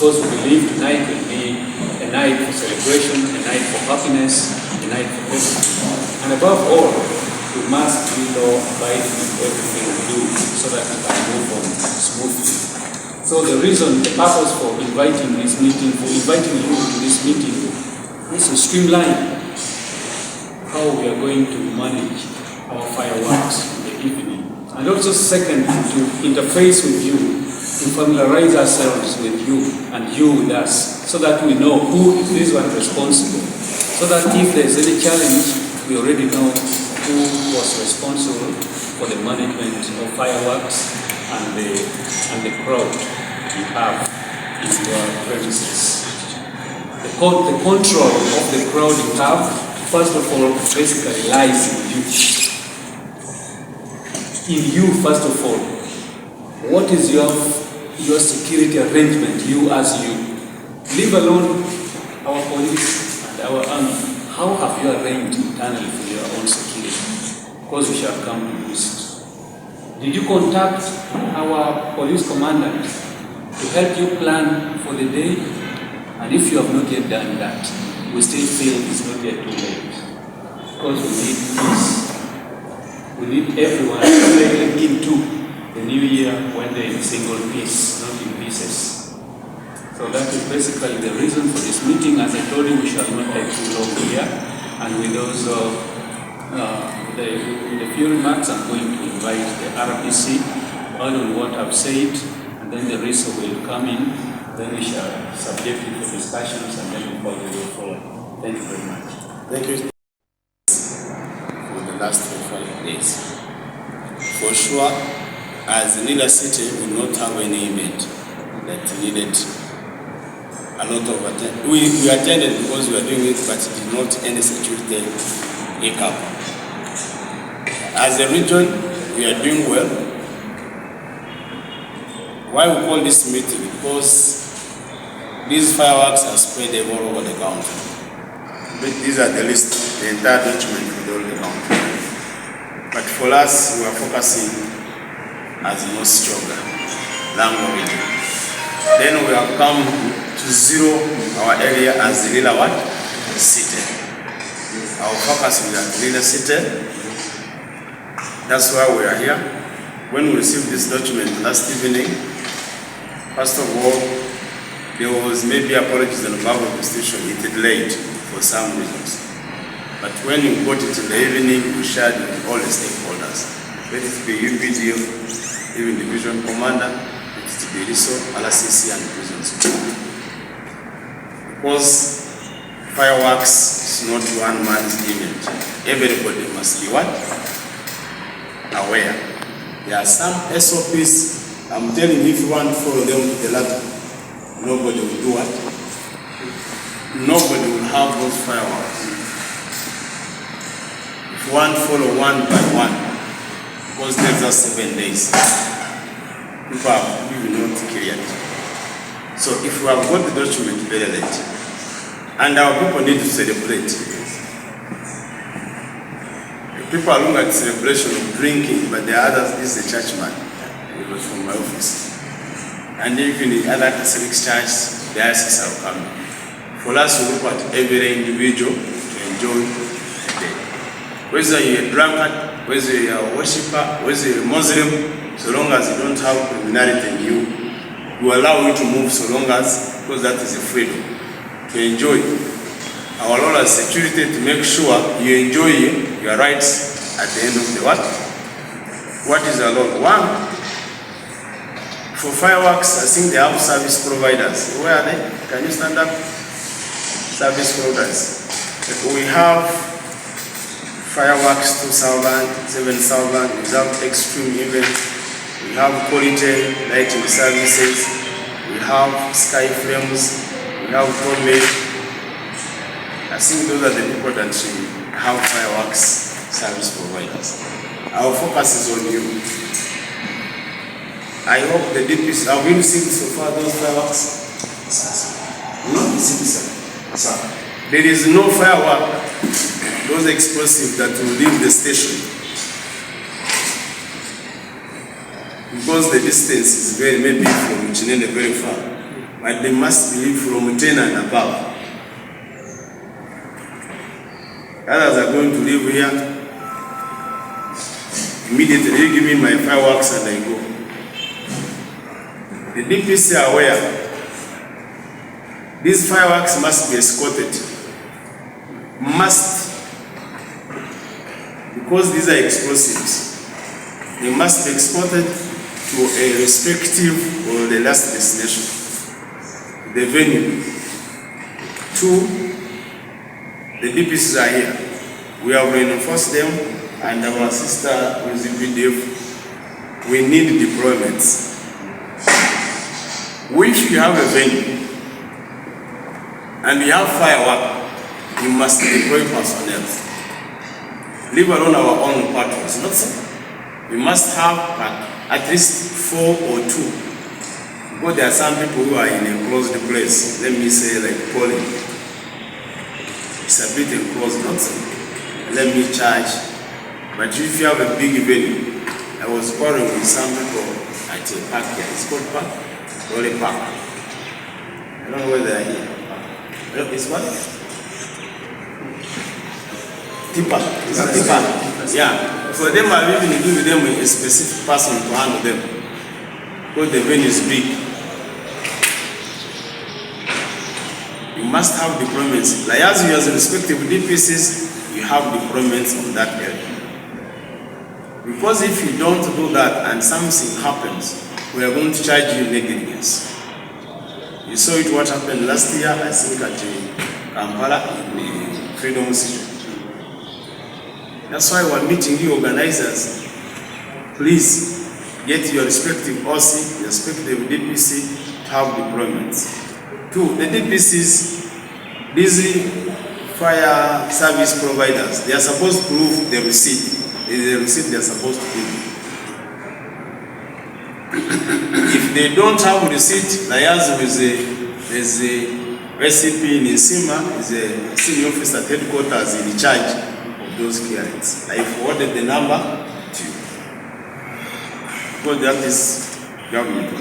because we believe tonight will be a night for celebration, a night for happiness, a night for everything. And above all, we must be law-abiding in everything we do so that we can move on smoothly. So the purpose for inviting you to this meeting is to streamline how we are going to manage our fireworks in the evening. And also second, to interface with you, to familiarize ourselves with you and you with us, so that we know who is this one responsible. So that if there's any challenge, we already know who was responsible for the management of fireworks and the crowd you have in your premises. The control of the crowd you have, first of all, basically lies in you. In you, first of all. What is your security arrangement, you as you? Leave alone our police and our army. How have you arranged internally for your own security? Because we shall come to visit. Did you contact our police commandant to help you plan for the day? And if you have not yet done that, we still feel it's not yet too late. Because we need peace. We need everyone into the new year when there is a single piece, not in pieces. So that is basically the reason for this meeting. As I told you, we shall not take too long here. And with those, with a few remarks, I'm going to invite the RPC on what I've said, and then the rest will come in. Then we shall subject it to discussions, and then we will follow. Thank you very much. Thank you for the last 5 days. For sure, as Lira City, we will not have any event that needed a lot of attention. We attended because we were doing it, but it did not any security hiccup. As a region, we are doing well. Why we call this meeting? Because these fireworks are spread all over the country. But these are the list, the entire document with all the country. But for us, we are focusing as more stronger than region. Then we have come to zero our area as Lira City. Our focus is at Lira City. That's why we are here. When we received this document last evening, first of all, there was maybe apologies on the behalf of the station. It delayed for some reasons. But when we got it in the evening, we shared with all the stakeholders. Let it be UPDF, even Division Commander, let it be RISO, LCC, and prisons. Because fireworks is not one man's event. Everybody must be what? Aware. There are some SOPs, I'm telling you, if you want to follow them to the letter, nobody will do what? Nobody will have those fireworks. If you want to follow one by one, because there's just 7 days, people will not carry it. So if we have got the document very late, and our people need to celebrate, people are looking at celebration of drinking, but the others, this is a churchman. It was from my office. And even the other Catholic churches, the ISIS are coming. For us to look at every individual to enjoy the day. Whether you're a drunkard, whether you're a worshipper, whether you're a Muslim, so long as you don't have criminality in you, we allow you to move so long as, because that is a freedom, to enjoy. Our law has security to make sure you enjoy your rights at the end of the what? What is the law? One, for fireworks, I think they have service providers. Where are they? Can you stand up? Service providers. We have fireworks 2,000, 7,000, we have extreme events, we have quality lighting services, we have sky frames, we have homemade. I think those are the people that should have fireworks service providers. Our focus is on you. I hope the DPs, have you seen so far those fireworks? No? Sir. There is no firework, those explosives that will leave the station. Because the distance is maybe from Chinene very far. but they must believe from 10 and above. Others are going to live here. Immediately they give me my fireworks and I go. The DPC are aware. These fireworks must be escorted. Must. Because these are explosives. They must be exported to a respective or the last destination. The venue. 2, the DPCs are here. We have reinforced them, and our sister with the PDF, we need deployments. If you have a venue and you have firework, you must deploy personnel. Leave alone our own patrols, not so. We must have at least 4 or 2. Because there are some people who are in a closed place, let me say like Poland. It's a bit enclosed, not so. Let me charge. But if you have a big venue, I was quarreling with some people at a park here. It's called park? Rolling park. I don't know where they are here. It's what? Tipper. It's a tipper. Yeah. For them, I've even given them a specific person to handle them. Because the venue is big. You must have deployments. Like as you as respective DPCs, you have deployments on that area. Because if you don't do that and something happens, we are going to charge you negligence. You saw it what happened last year, I think at Kampala in the Freedom City. That's why we're meeting the organizers. Please get your respective OC, your respective DPC to have deployments. 2, the DPCs, these fire service providers, they are supposed to prove the receipt. There is a receipt they are supposed to give. If they don't have a receipt, like as there's a recipe in Isima, is a senior officer at headquarters in charge of those clearance. I forwarded the number to you. Because that is government.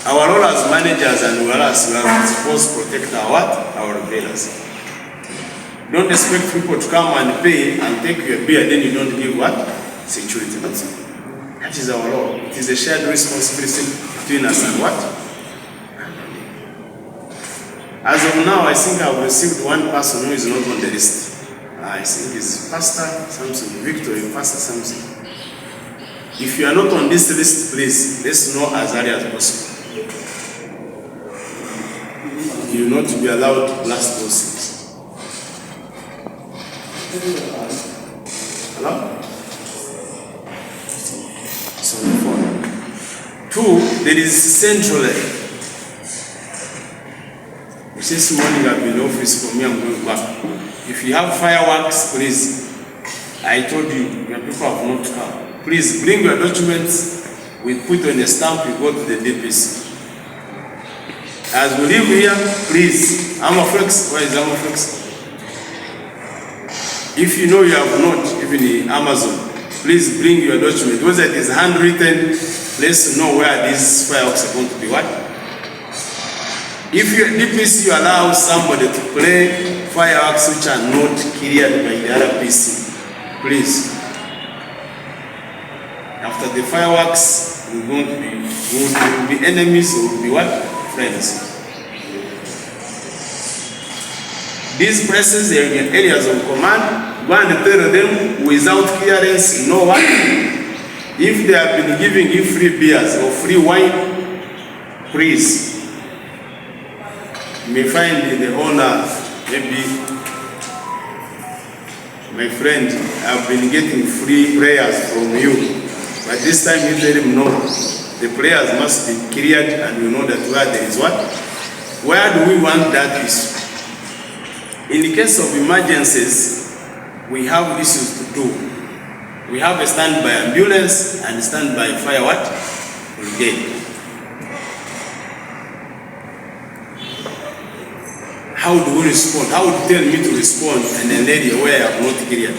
Our role as managers and we are supposed to protect our retailers. Don't expect people to come and pay and take your beer, then you don't give what? Security. That is our role. It is a shared responsibility between us and what? As of now, I think I've received one person who is not on the list. I think it's Pastor something, Victor, Pastor something. If you are not on this list, please, let's know as early as possible. You will not be allowed to blast those things. Hello? So, 2, there is central. This morning I've been in office for me, I'm going back. If you have fireworks, please, I told you, your people have not come. Please bring your documents, we put on a stamp, we go to the DPC. As we live here, please, Amaflex, where is Amaflex? If you know you have not, even in Amazon, please bring your document. Whether it is handwritten, let's know where these fireworks are going to be what. If your DPC allow somebody to play fireworks which are not cleared by the other PC, please. After the fireworks, we're going to be enemies or will be what? Friends. These places are in areas of command. Go and tell them without clearance, no one. If they have been giving you free beers or free wine, please. You may find the owner, maybe, my friend, I've been getting free prayers from you. But this time you tell him no. The prayers must be cleared and you know that where there is what? Where do we want that issue? In the case of emergencies, we have issues to do. We have a standby ambulance and standby fire what? Brigade. How do we respond? How would you tell me to respond in an area where I have not cleared?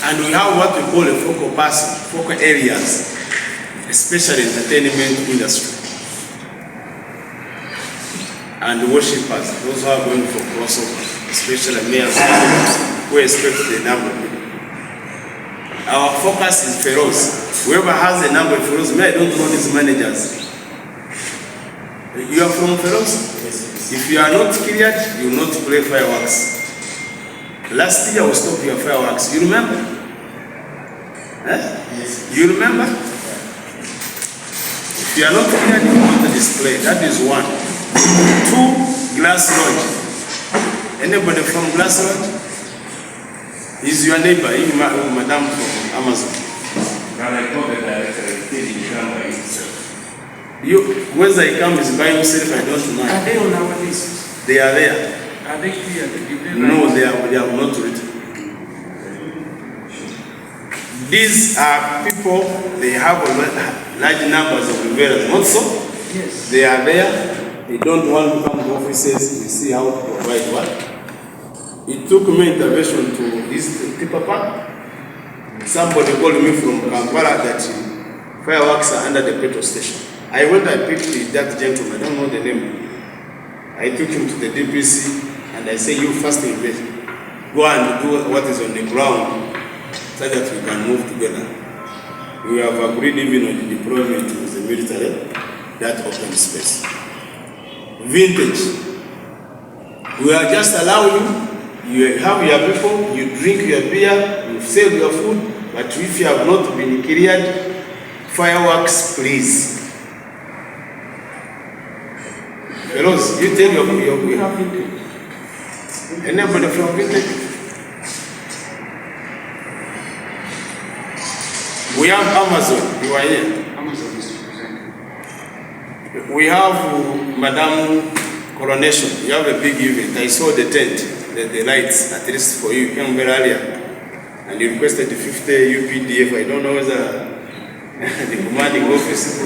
And we have what we call a focal person, focal areas. especially entertainment industry. And worshippers, those who are going for crossover, especially mayors who expect the number of people. Our focus is Feroz. Whoever has a number of Feroz, I don't know these managers. You are from Feroz? Yes. If you are not cleared, you will not play fireworks. Last year we stopped your fireworks. You remember? Yes. You remember? If you are not cleared, you want to display. That is one. 2, Glass Lodge. Anybody from Glass Lodge? He's your neighbor, you madam from Amazon. Now I told the director, he come by himself. Whether he comes by himself, I don't know. Are they on our list? They are there. Are they clear? No, they are not written. These are people, they have large numbers of revelers, not so? Yes. They are there. They don't want to come to offices. We see how to provide what. It took me intervention to this Tipa Park. Somebody called me from Kampala that fireworks are under the petrol station. I went and picked that gentleman, I don't know the name. I took him to the DPC and I said, you first invest. Go and do what is on the ground so that we can move together. We have agreed even on the deployment with the military, that open space. Vintage. We are just allowing you have your people, you drink your beer, you sell your food, but if you have not been cleared, fireworks, please. Fellows, you tell your we have vintage. Anybody from vintage? We have Amazon, you are here. Amazon is represented. We have Madam Coronation, you have a big event. I saw the tent. The lights, at least for you, came very earlier, and you requested the 50 UPDF. I don't know whether the commanding office.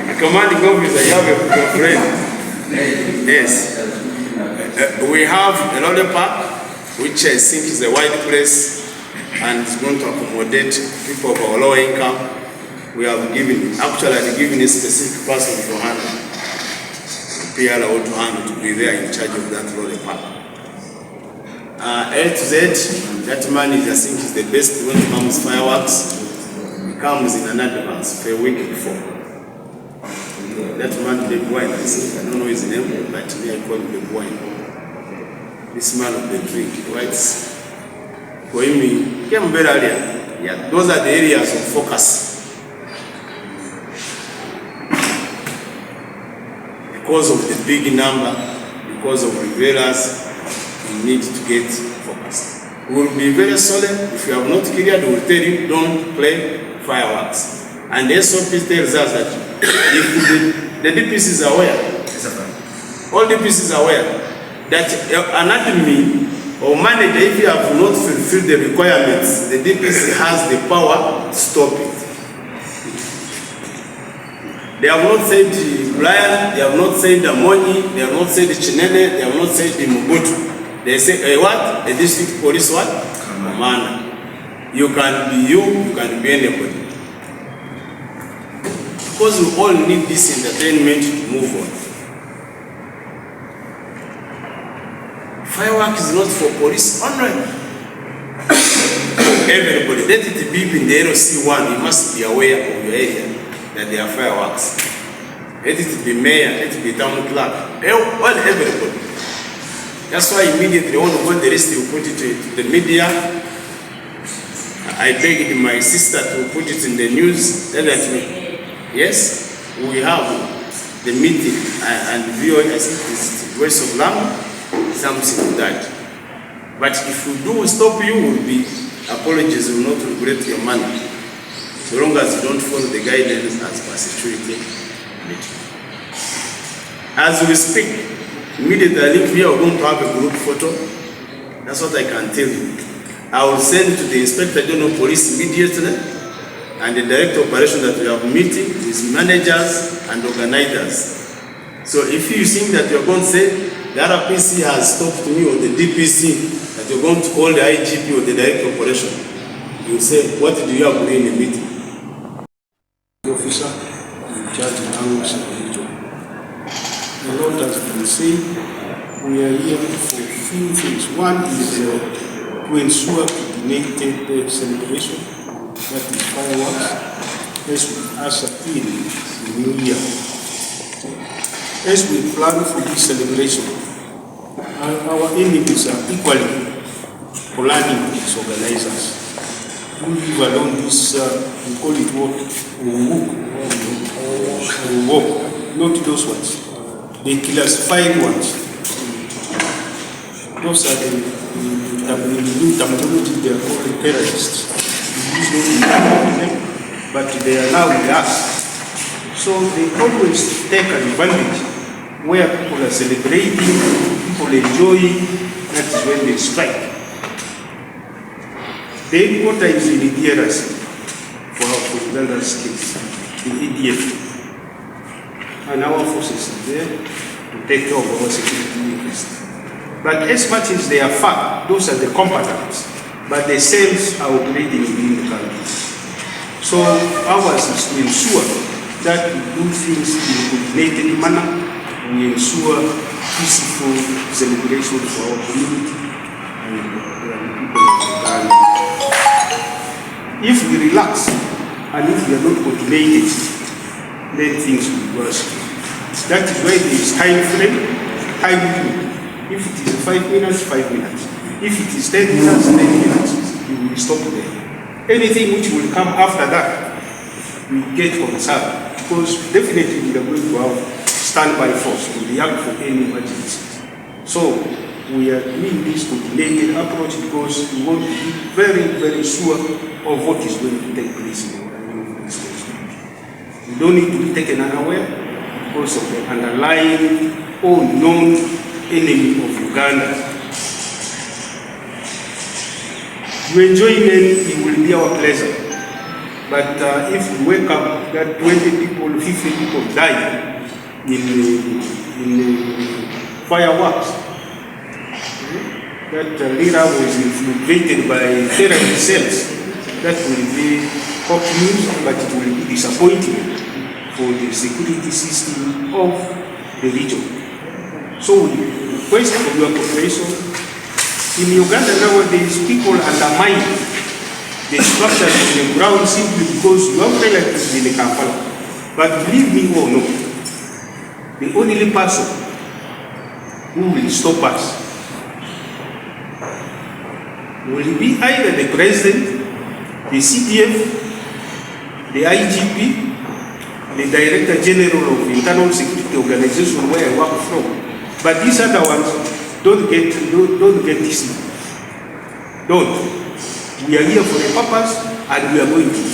The commanding officer, you have a friend. Yes. We have a Lodge Park, which I think is a wide place and is going to accommodate people of our lower income. We have given, actually, I've given a specific person to handle. PLO to handle to be there in charge of that Lodge Park. A to Z, that man is, I think, is the best when it comes to fireworks. He comes in an advance for a week before. That man, the wine, I don't know his name, but me, I call him the wine. This man of the drink, right? For him, he came very earlier. Yeah, those are the areas of focus. Because of the big number, because of revelers, we need to get focused. We will be very solemn. If you have not cleared, we will tell you, don't play fireworks. And the SOP tells us that if the DPCs are aware, all DPCs are aware, that an admin or manager, if you have not fulfilled the requirements, the DPC has the power to stop it. They have not said Brian, they have not said Amoni, they have not said Chinene, they have not said Mubutu. They say, what? A district police what? Commander. You can be you can be anybody. Because we all need this entertainment to move on. Firework is not for police only. Everybody, let it be in the LC1, you must be aware of your area that there are fireworks. Let it be mayor, let it be town clerk, everybody. That's why immediately when we got the list, we put it to the media. I begged my sister to put it in the news, tell that me, yes, we have the meeting and VOA, I think it's Voice of Lamb, something like that. But if we do stop you, will be apologies, will not regret your money. So long as you don't follow the guidance as per security meeting. As we speak, immediately I think we are going to have a group photo. That's what I can tell you. I will send to the Inspector General of Police immediately and the Director of Operations that we have meeting with managers and organizers. So if you think that you're going to say the RPC has stopped me or the DPC, that you're going to call the IGP or the Director of Operations, You say, what do you agree in the meeting? Officer in charge now of the region. A lot has been said. We are here for few things. One is to ensure coordinated celebration, that is fireworks, as we usher in the new year. As we plan for this celebration, our enemies are equally planning these organizers. We live along this, we call it what? Walk, not those ones. The classified ones. Those are the new terminology, they are called terrorists. We usually don't them, but they are now with us. So they always take advantage where people are celebrating, people enjoying, that is when they strike. The headquarters is in the Lira City for our Uganda's case, the EDF. And our forces are there to take care of our security interests. But as much as they are far, those are the combatants, but the cells are operating within the country. So ours is to ensure that we do things in a coordinated manner. We ensure peaceful celebration for our community and the people of Uganda. If we relax and if we are not coordinated, then things will be worse. That is why there is time frame, time limit. If it is 5 minutes, 5 minutes. If it is 10 minutes, 10 minutes. We will stop there. Anything which will come after that, we get concerned, because definitely we are going to have standby force to react for any emergencies. So we are doing this coordinated approach because we want to be very, very sure of what is going to take place in our responsibility. We don't need to be taken unaware because of the underlying or known enemy of Uganda. Your enjoyment, it will be our pleasure. But if we wake up that 20 people, 50 people die in fireworks, that Lira was infiltrated by terrorist cells, that will be hot news, but it will be disappointment for the security system of the region. So we request for your cooperation. In Uganda nowadays, people undermine the structures on the ground simply because you have relatives in the Kampala. But believe me or not, the only person who will stop us will be either the president, the CDF, the IGP, the Director General of the Internal Security Organization where I work from. But these other ones don't get deceived. Don't. We are here for a purpose and we are going to do it.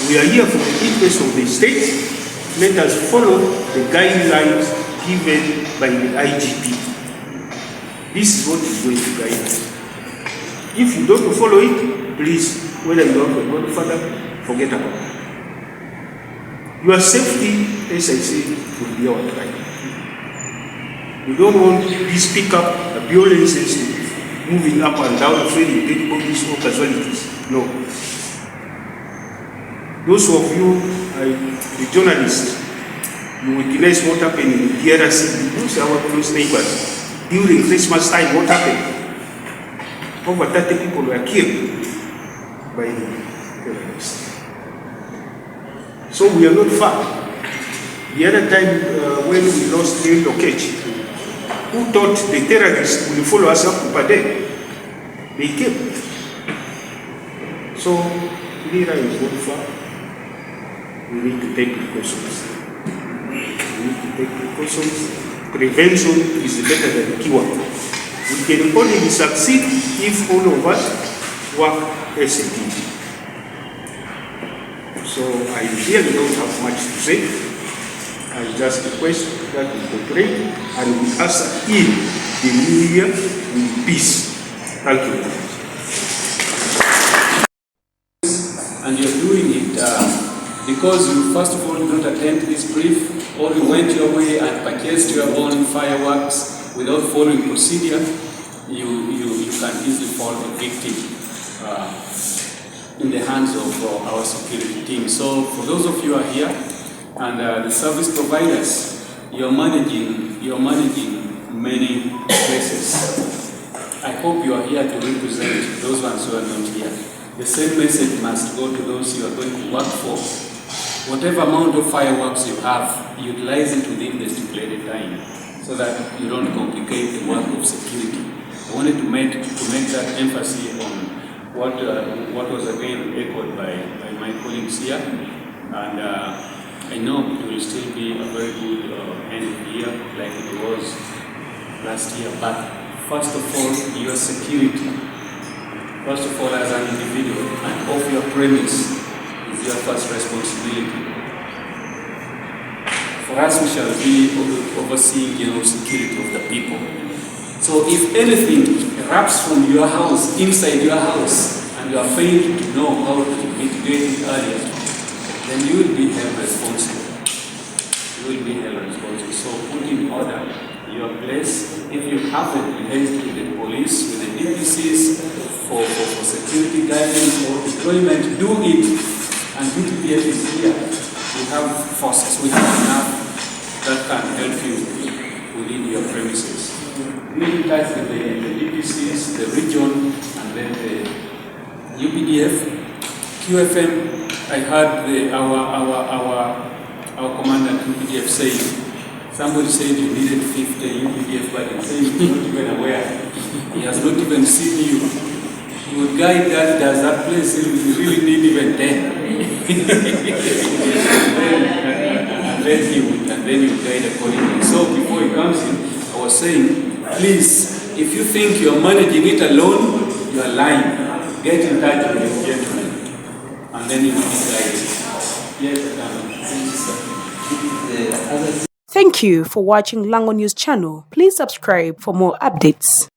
We are here for the interest of the state. Let us follow the guidelines given by the IGP. This is what is going to guide us. If you don't follow it, please, whether you are a godfather, forget about it. Your safety, as I say, will be our pride. We don't want these pickup violences moving up and down, feeling dead bodies or casualties. No. Those of you, the journalists, you witness what happened in Lira City. Those are our close neighbors. During Christmas time, what happened? Over 30 people were killed by the terrorists. So we are not far. The other time when we lost Lira City, who thought the terrorists will follow us up per day? They came. So Lira is not far. We need to take precautions. We need to take precautions. Prevention is better than cure. We can only succeed if all of us work as a team. So I really don't have much to say. I just request that we cooperate and we usher in the new year with peace. Thank you. And you're doing it because you first of all did not attend this brief, or you went your way and purchased your own fireworks without following procedure, you can easily fall a victim in the hands of our security team. So for those of you who are here and the service providers, you're managing many places. I hope you are here to represent those ones who are not here. The same message must go to those you are going to work for. Whatever amount of fireworks you have, utilize it within the stipulated time so that you don't complicate the work of security. I wanted to make that emphasis on what was again echoed by my colleagues here. And I know it will still be a very good end of the year like it was last year. But first of all, your security. First of all, as an individual and of your premise is your first responsibility. For us, we shall be overseeing general security of the people. So if anything erupts from your house, inside your house, and you are failing to know how to mitigate it earlier, then you will be held responsible. You will be held responsible. So put in order your place. If you haven't liaised with the police, with the DPCs for security guidance or deployment, do it. And BTPF is here. We have forces. We have enough that can help you within your premises. We in touch with the DPCs, the region, and then the UPDF, QFM. I heard our commander at UPDF saying, somebody said you needed 50 UPDF, but he said he's not even aware. He has not even seen you. He would guide that, does that place, you really need even 10. and then you guide accordingly. So before he comes in, I was saying, please, if you think you're managing it alone, you're lying. Get in touch with this gentleman, and then you will be guided. Yes, Thank you for watching Lango News channel. Please subscribe for more updates.